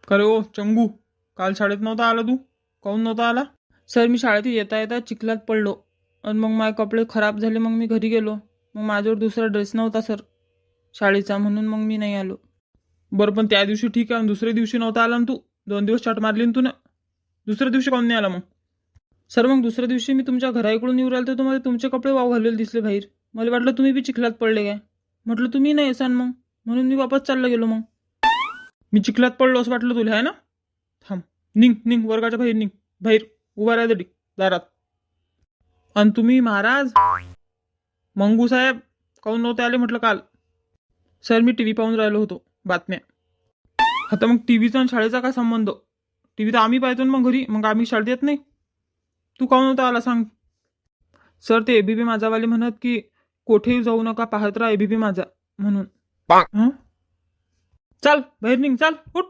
अरे ओ चंगू, काल शाळेत नव्हता आला तू? काहून नव्हता आला? सर मी शाळेत येता येता चिखलात पडलो आणि मग माझे कपडे खराब झाले. मग मी घरी गेलो. मग माझ्यावर दुसरा ड्रेस नव्हता सर शाळेचा, म्हणून मग मी नाही आलो. बरं पण त्या दिवशी ठीक आहे, दुसऱ्या दिवशी नव्हता आला ना तू? 2 दिवस चाट मारली ना तू ना? दुसऱ्या दिवशी काहून नाही आला मग? सर मग दुसऱ्या दिवशी मी तुमच्या घराइकडून येऊ राहिलो तर तुम्हाला तुमचे कपडे वाव घाललेले दिसले बाहेर. मला वाटलं तुम्ही बी चिखलात पडले काय. म्हटलं तुम्ही नाही असाल मग, म्हणून मी वापस चाललो गेलो. मग मी चिखलात पडलो असं वाटलं तुला आहे ना? थांब, निघ निघ वर्गाच्या बाहेर निघ. बाहेर उभा राहायचं दारात. आणि तुम्ही महाराज मंगू साहेब काहून नव्हते आले म्हटलं काल? सर मी टीव्ही पाहून राहिलो होतो, बातम्या. आता मग टीव्हीचा आणि शाळेचा काय संबंध? टीव्ही तर आम्ही पाहतो ना मग घरी, मग आम्ही शाळेत येत नाही. तू काहून नव्हता आला सांग? सर ते एबीपी माझावाले म्हणत की कोठेही जाऊ नका, पाहत राहा एबीपी माझा म्हणून. हं? चाल बाहेर निघ, चाल उठ.